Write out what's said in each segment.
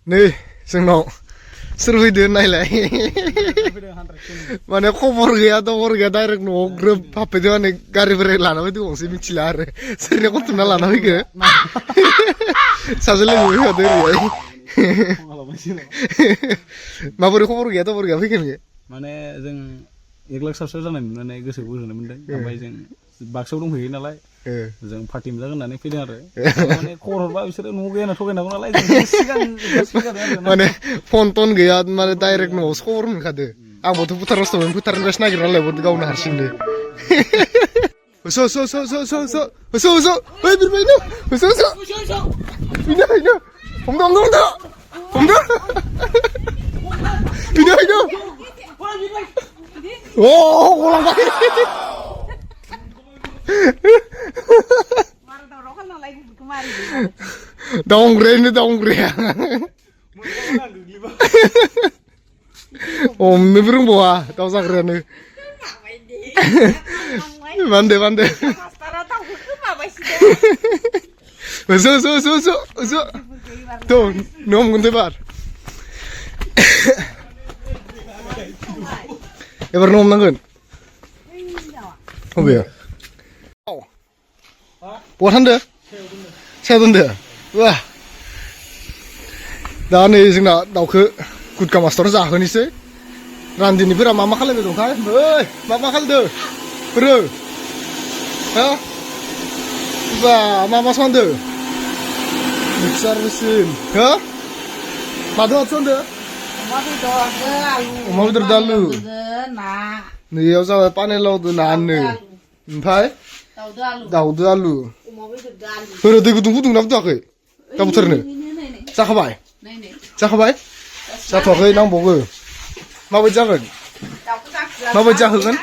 नै जोंनाव सोर फैदो नायलाय माने खबर गैया दबर गैया डाइरेक्ट न'आव ग्रोब हाबफैदो माने गारि बोराय लाना फैदो गंसे मिथिला आरो सोरनिया खथुमना लाना फैखो सासे लोगो फैखादो ओरैहाय माबोरै खबर गैया दबर गैया फैखो नोङो माने जों 1 लाख साबसक्राइब जानाय नुनानै गोसोखौ गोजोननाय मोनदों ओमफ्राय जों बाक्सायाव दंहैयो नालाय जों पार्टि मोनजागोन होननानै फैदों आरो माने खबर हरबा बिसोरो न'आव गैयाना थगायनांगौ नालाय जों सिगां माने फन टन गैया माने डाइरेक्ट न'आवसो खबर मोनखादो आंबोथ' भुटानावसो दंमोन भुटाननिफ्रायसो नागिरना लायबावदो गावनो हारसिंनो होसो होसो होसो होसो होसो होसो होसो ओइ बिरबायनो होसो होसो बिनो बिनो हमदो हमदो हमदो बिनो बिनो 오, 올라가. 다운그레이네, 다운그레야. 없는 그런 뭐야, 다우사 그래네. 만대, 만대. 어서, 어서, 어서, 어서, 어서. 또, 너무 근데 봐. एबार न'म नांगोन अबेया बहा थांदो सायाव दोनदो वाह दा नै जोंना दाउखौ गुदका मास्टर जाहोनोसै रान्दिनिफोरा मा खालामबाय दंथाय ओइ मा खालामदो फोरो हा बा मा संदो मिक्सार मेसिन हो मादो संदो अमा बेदर दालु नैयाव जाबाय पानेलावदो नानो ओमफ्राय दाउदो आलु होनो दै गुदुं फुदुंना फुदुङाखै दा बोथोरनो जाखाबाय जाखाबाय जाथ'वाखै नांबावगो माबायदि जागोन माबायदि जाहोगोन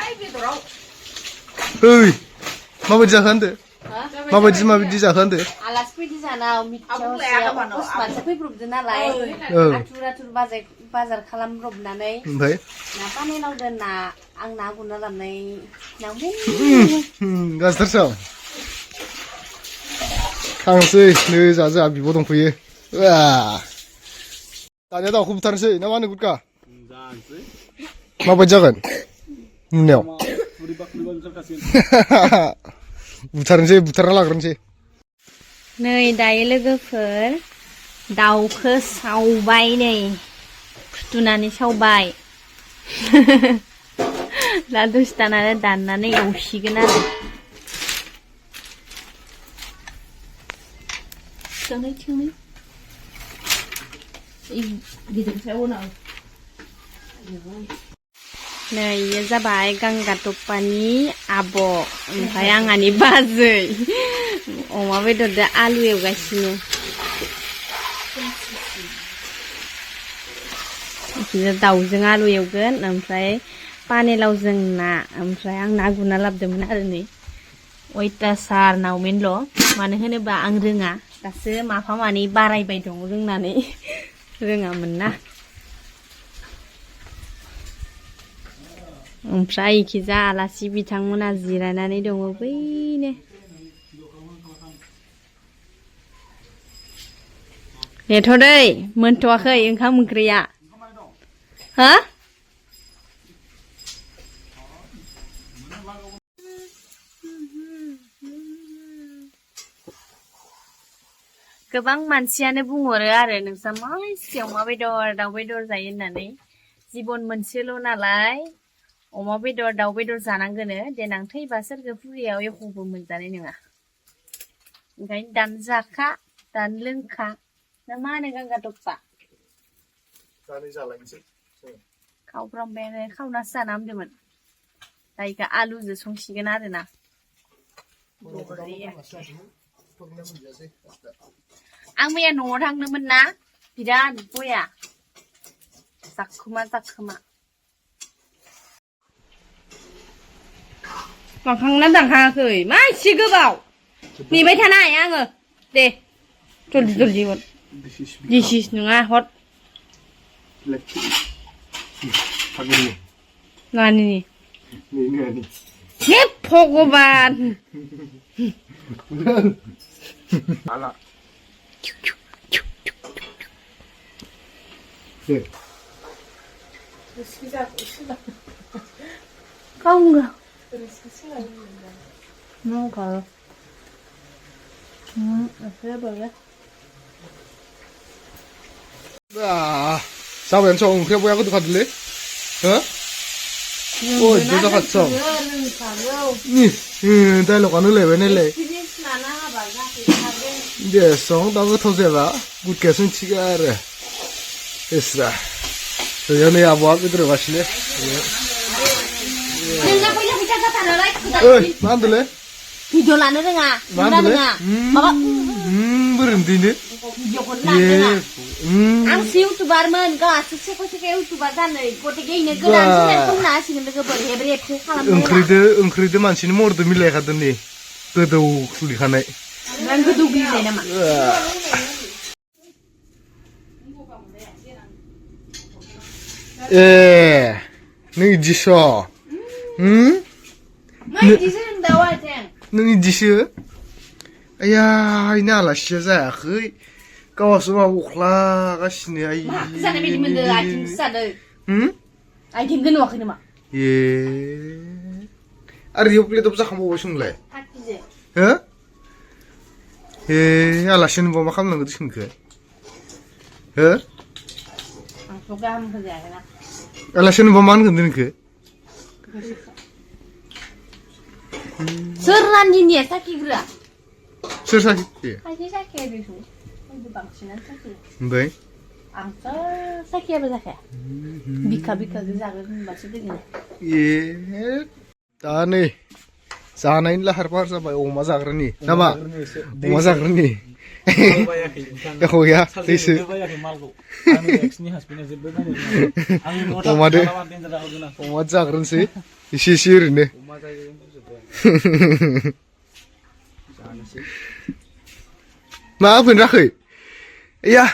ओइ माबायदि जाखो होनदो माबायदि जाखो होनदो आलासि फैदो जानाव मानसि फैब्रबदो नालाय आथुर बाजार खालामब्रबनानै ओमफ्राय ना पानेलावदो ना आं ना गुरना लाबनाय ना गाज्रिथारसाव थांसै नै जोंहा बिब' दंफैयो दानिया दाउखौ बुथारनोसै ना मा होनो गुदका माबायदि जागोन नुनायाव बुथारनोसै बुथारना लाग्रोनोसै नै दायो लोगोफोर दाउखौ सावबाय नै फुथुनानै सावबाय दा दसे थानानै दाननानै एवसिगोन आरो थिखांनै नै इयो जाबाय गांगाटप्पानि आब' ओमफ्राय आंहानि बाजै अमा बेदरजों आलु एवगासिनो बिदिनो दाउजों आलु एवगोन ओमफ्राय पानेलावजों ना ओमफ्राय आं ना गुरना लाबोदोंमोन आरो नै अयथासार नावमेनल' मानो होनोबा आं रोङा दासो माफा मानै बारायबाय दं रोंनानै रोङामोन ना ओमफ्राय इखिजा आलासि बिथांमोना जिरायनानै दङ बैनो नेथ' दै मोनथ'वाखै ओंखाम ओंख्रिया हा गोबां मानसियानो बुंहरो आरो नोंसा मा एसे अमा बेदर दाउ बेदर जायो होननानै जिबन मोनसेल' नालाय अमा बेदर दाउ बेदर जानांगोनो देनां थैबा सोरगो फुरियाव एख'बो मोनजानाय नङा ओंखायनो दानो जाखा दानो लोंखा ना मा होनो गांगाटप्पा खावफ्रामबायानो खावनासो जाना होनदोंमोन दाइगा आलुजों संसिगोन आरोना आं मैया न'आव थांदोंमोन ना बिराद बया जाखोमा दांखांना दांखाङाखै मा एसे गोबाव नेबाय थानो हाया आङो दे जल्दि हर दिसिस नङा हर नानिनि हे भगबान 네. Không được. Nó có. Ở phía bờ đấy. 아, 자면 좀 그래 보야 그도 가질래? 어? ôi tôi ra hạt sòng nè đây là quán nước lề bên này lề để sống đâu có thâu dẹp á cút kẹt xuống chi cái rồi 됐어 rồi giờ này à bố cái 들어 가실래? ơi 만 들래? 비디오 라는 아 만 라는 들래? 아 봐봐 bırımdıydı 비디오 건 라는 아 Ang si YouTuber man ka, sese YouTuber जानो गथेगैनो गोदान चेनेलखौ नासिगोन लोगो बोरैबा रेबसे खालामनो ओंख्रिदो मानसिनि महरदो मिलायखादों नै गोदौ खुलिखानाय नों गोदौ बिलाय नामा ए नों इदिसो मा इदिसो होनदाव आथें नों इदिसो आया इनो आलासिया जायाखै गावसो माबा अख्लागासिनो आइ जानाय बायदि मोनदो आथिं जादो आथिंखौ नुवाखै नामा ए आरो इयाव प्लेटआव जाखांबावबायसो नोंलाय थाखिजे हो ए आलासि नुबा मा खालामनांगौ सोंखो हो आंथ' गाहाम होजायाखैना आलासि नुबा मा होनगोन नोंखो सोर रान्दिनिया साखिग्रा सोर साखि खायसे साखिया बेखौ बांसिनानो साखियो ओमफ्राय आंथ' साखियाबो जाखाया बिखा जागोन होनबासो दोङो ए दा नै जानायनि लाहार फाहार जाबाय अमा जाग्रानि नामा अमा जाग्रानि एख' गैया दैसो अमादो अमा जाग्रोनोसै एसे एसे ओरैनो मा होफैनो राखै आया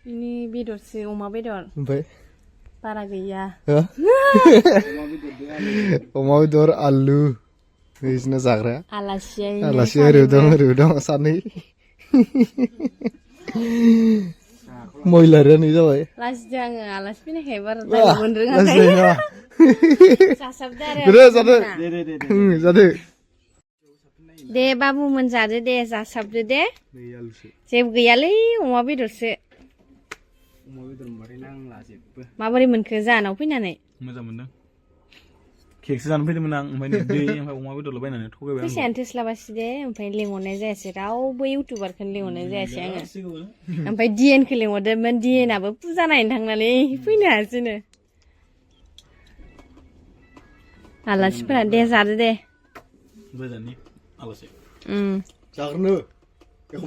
ini bedorसो अमा बेदर ओमफ्राय बारा गैया अमा बेदर आलु बिदिनो जाग्रा आलासिया ओरै दं सानै महिलायानो जाबाय लाजिदों आङो आलासि फैनायखाय बारा दायमोन रोङाखै जासाबदो आरो जादो दे बाबुमोन जादो दे जासाबदो दे जेबो गैयालै अमा बेदरसो माबोरै मोनखो जानाव फैनानै मोजां मोनदों केकसो जानो फैदोंमोन आं ओमफ्राय दै ओमफ्राय अमा बेदरल' बायनानै थगायबाय आं फैसायानो थोस्लाबासै दे ओमफ्राय लेंहरनाय जायासै रावबो इउटुबारखौनो लेंहरनाय जायासै आङो ओमफ्राय डिएनखौ लेंहरदोंमोन डिएनाबो फुजा नायनो थांनानै फैनो हायासैनो आलासिफोरा दे जादो दे गोजाननि आलासि जाग्रोनो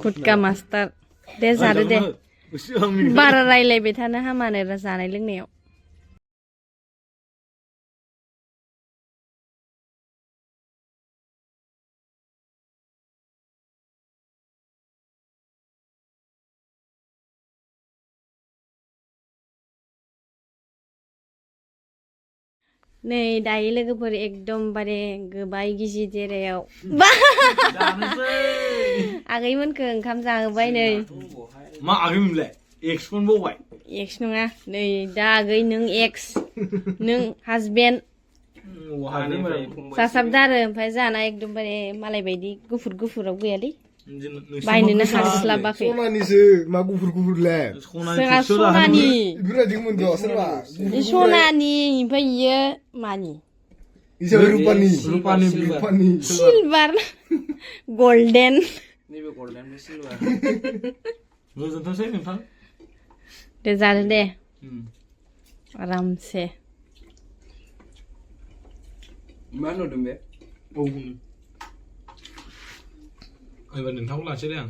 गुटका मास्टार दे जादो दे बारा रायलायबाय थानो हामानो जानाय लोंनायाव नै दायो लोगोफोर एकदमबारे गोबाय गिजि देरायाव आगैमोनखौ ओंखाम जाहोबाय नै मा आगैमोनलाय एक्सखौनो बावबाय एक्स नङा नै दा आगै नों एक्स नों हासबेन्ड जासाबदो आरो ओमफ्राय जाना एकदमबारे मालाय बायदि गुफुर गुफुराव गैयालै बायनोनो हास्लाबाखै सनानिसो मा गुफुर गुफुरलाय जोंहा सनानि बेफोरबायदि मोनदों सोरबा सनानि ओमफ्राय इयो मानि इसोर रुपानि सिलभार गल्डेन नैबे गल्डेन बे सिलभार गोजोनथोंसै नोंथां दे जादो दे आरामसे मा नुदों बे औ एबार नोंथांखौ लानोसै दे आं